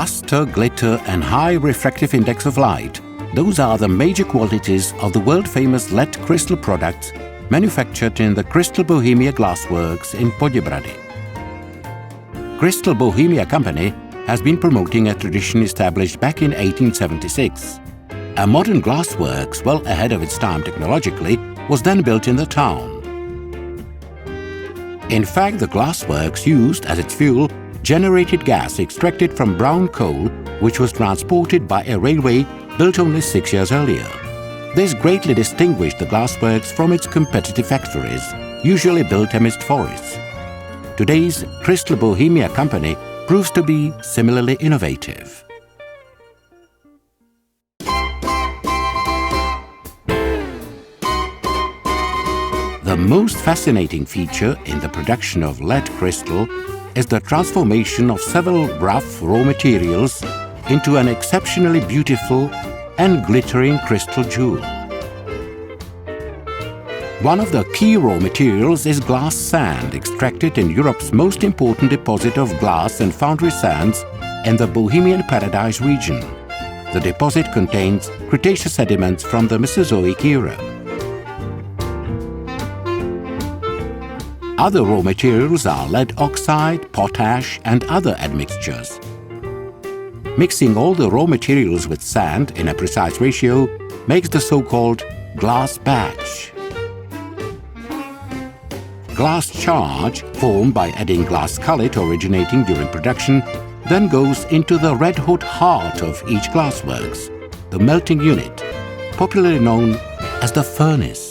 Luster, glitter and high refractive index of light, those are the major qualities of the world-famous LED crystal products manufactured in the Crystal BOHEMIA glassworks in Podebrady. Crystal BOHEMIA Company has been promoting a tradition established back in 1876. A modern glassworks, well ahead of its time technologically, was then built in the town. In fact, the glassworks used as its fuel generated gas extracted from brown coal, which was transported by a railway built only 6 years earlier. This greatly distinguished the glassworks from its competitive factories, usually built amidst forests. Today's Crystal BOHEMIA Company proves to be similarly innovative. The most fascinating feature in the production of LED crystal is the transformation of several rough raw materials into an exceptionally beautiful and glittering crystal jewel. One of the key raw materials is glass sand, extracted in Europe's most important deposit of glass and foundry sands in the Bohemian Paradise region. The deposit contains Cretaceous sediments from the Mesozoic era. Other raw materials are lead oxide, potash and other admixtures. Mixing all the raw materials with sand in a precise ratio makes the so-called glass batch. Glass charge, formed by adding glass cullet originating during production, then goes into the red-hot heart of each glassworks, the melting unit, popularly known as the furnace.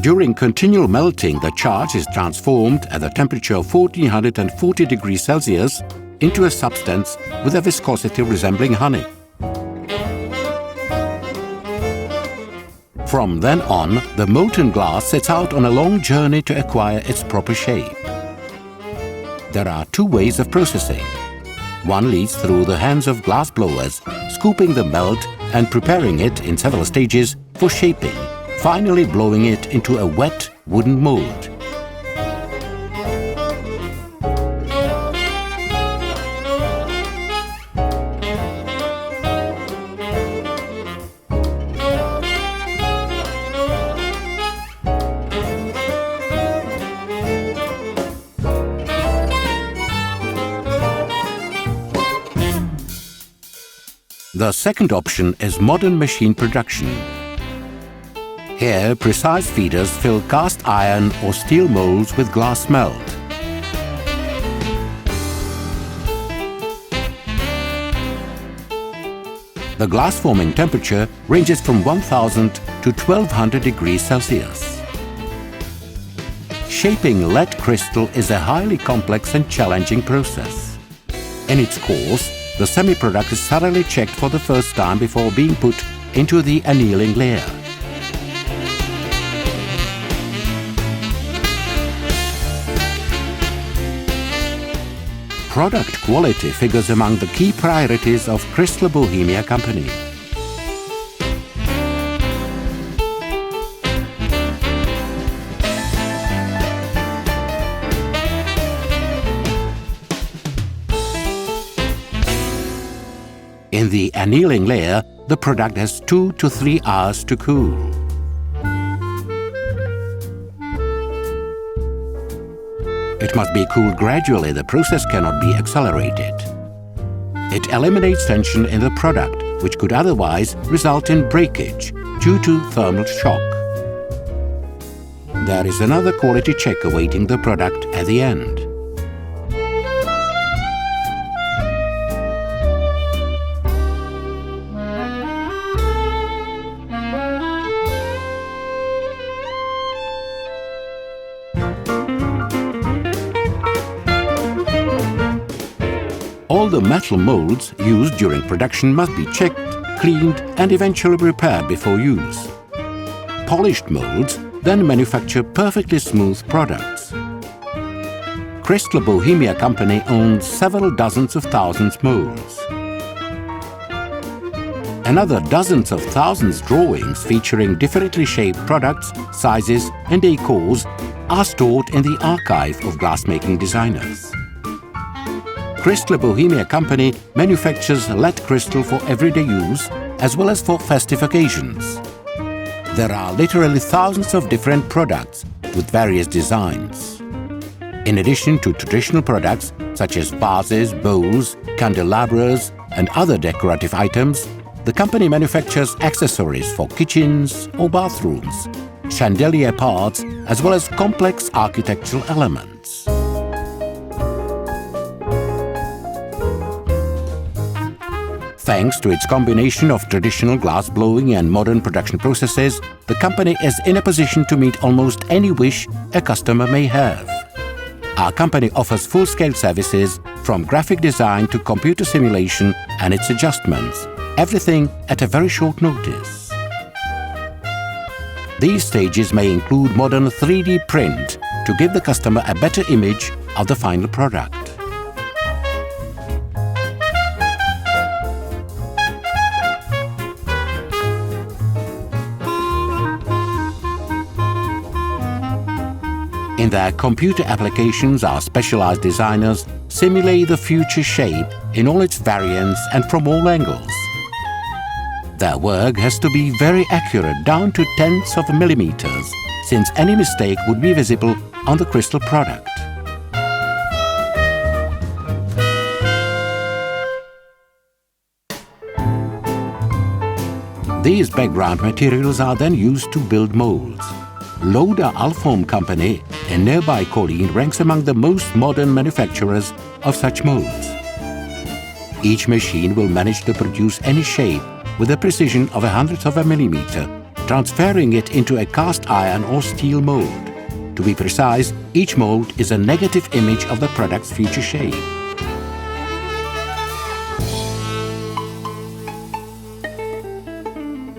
During continual melting, the charge is transformed at the temperature of 1440 degrees Celsius into a substance with a viscosity resembling honey. From then on, the molten glass sets out on a long journey to acquire its proper shape. There are two ways of processing. One leads through the hands of glass blowers, scooping the melt and preparing it in several stages for shaping, finally blowing it into a wet wooden mold. The second option is modern machine production. Here, precise feeders fill cast iron or steel molds with glass melt. The glass forming temperature ranges from 1000 to 1200 degrees Celsius. Shaping lead crystal is a highly complex and challenging process. In its course, the semi-product is thoroughly checked for the first time before being put into the annealing layer. Product quality figures among the key priorities of Crystal BOHEMIA Company. In the annealing layer, the product has 2 to 3 hours to cool. It must be cooled gradually, the process cannot be accelerated. It eliminates tension in the product, which could otherwise result in breakage due to thermal shock. There is another quality check awaiting the product at the end. All the metal molds used during production must be checked, cleaned and eventually repaired before use. Polished molds then manufacture perfectly smooth products. Crystal BOHEMIA Company owns several dozens of thousands molds. Another dozens of thousands drawings featuring differently shaped products, sizes and decors are stored in the archive of glassmaking designers. Crystal BOHEMIA company manufactures LED crystal for everyday use as well as for festive occasions. There are literally thousands of different products with various designs. In addition to traditional products such as vases, bowls, candelabras and other decorative items, the company manufactures accessories for kitchens or bathrooms, chandelier parts as well as complex architectural elements. Thanks to its combination of traditional glass blowing and modern production processes, the company is in a position to meet almost any wish a customer may have. Our company offers full-scale services from graphic design to computer simulation and its adjustments, everything at a very short notice. These stages may include modern 3D print to give the customer a better image of the final product. In their computer applications, our specialized designers simulate the future shape in all its variants and from all angles. Their work has to be very accurate down to tenths of millimeters, since any mistake would be visible on the crystal product. These background materials are then used to build molds. Loda Alform company in nearby Kolín ranks among the most modern manufacturers of such molds. Each machine will manage to produce any shape with a precision of a hundredth of a millimeter, transferring it into a cast iron or steel mold. To be precise, each mold is a negative image of the product's future shape.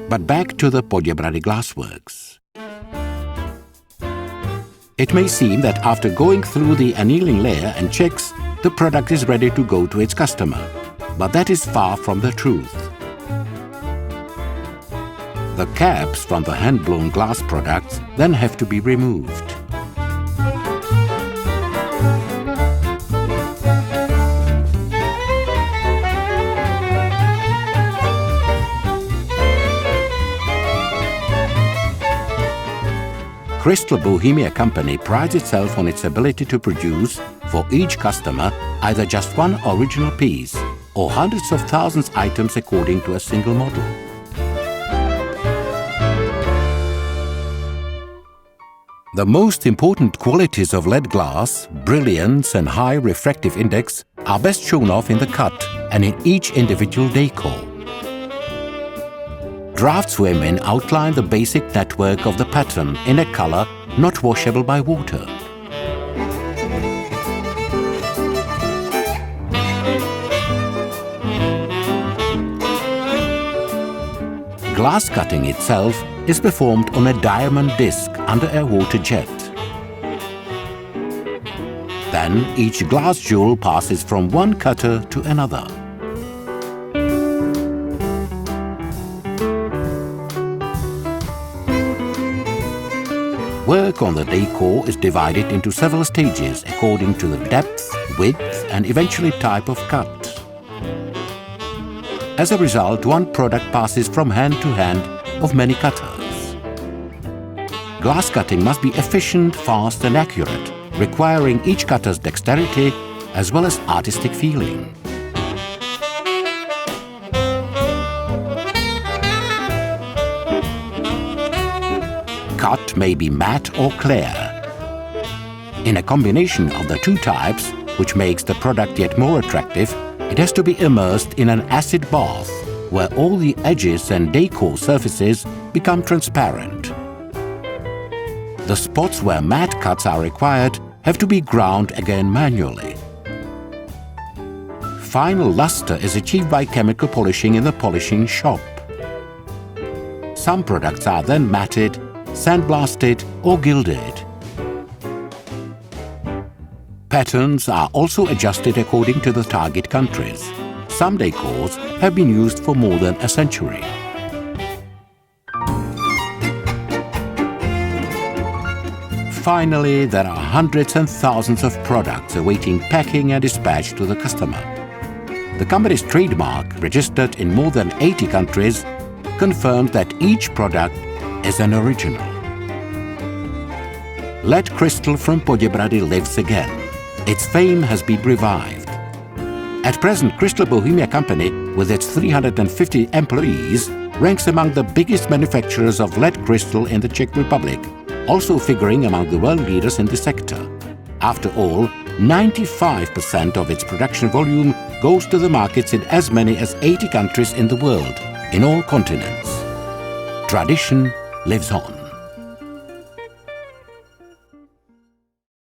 But back to the Podebrady glassworks. It may seem that after going through the annealing layer and checks, the product is ready to go to its customer. But that is far from the truth. The caps from the hand-blown glass products then have to be removed. Crystal BOHEMIA company prides itself on its ability to produce, for each customer, either just one original piece or hundreds of thousands of items according to a single model. The most important qualities of LED glass, brilliance and high refractive index, are best shown off in the cut and in each individual decor. Draftswomen outline the basic network of the pattern in a color not washable by water. Glass cutting itself is performed on a diamond disc under a water jet. Then each glass jewel passes from one cutter to another. Work on the decor is divided into several stages according to the depth, width and eventually type of cut. As a result, one product passes from hand to hand of many cutters. Glass cutting must be efficient, fast and accurate, requiring each cutter's dexterity as well as artistic feeling. Cut may be matte or clear. In a combination of the two types, which makes the product yet more attractive, it has to be immersed in an acid bath, where all the edges and decor surfaces become transparent. The spots where matte cuts are required have to be ground again manually. Final luster is achieved by chemical polishing in the polishing shop. Some products are then matted, sandblasted or gilded. Patterns are also adjusted according to the target countries. Some decors have been used for more than a century. finally, there are hundreds and thousands of products awaiting packing and dispatch to the customer. The company's trademark, registered in more than 80 countries, confirms that each product is an original. LED Crystal from Podebrady lives again. Its fame has been revived. At present, Crystal Bohemia company, with its 350 employees, ranks among the biggest manufacturers of LED crystal in the Czech Republic, also figuring among the world leaders in the sector. After all, 95% of its production volume goes to the markets in as many as 80 countries in the world, in all continents. Tradition lives on.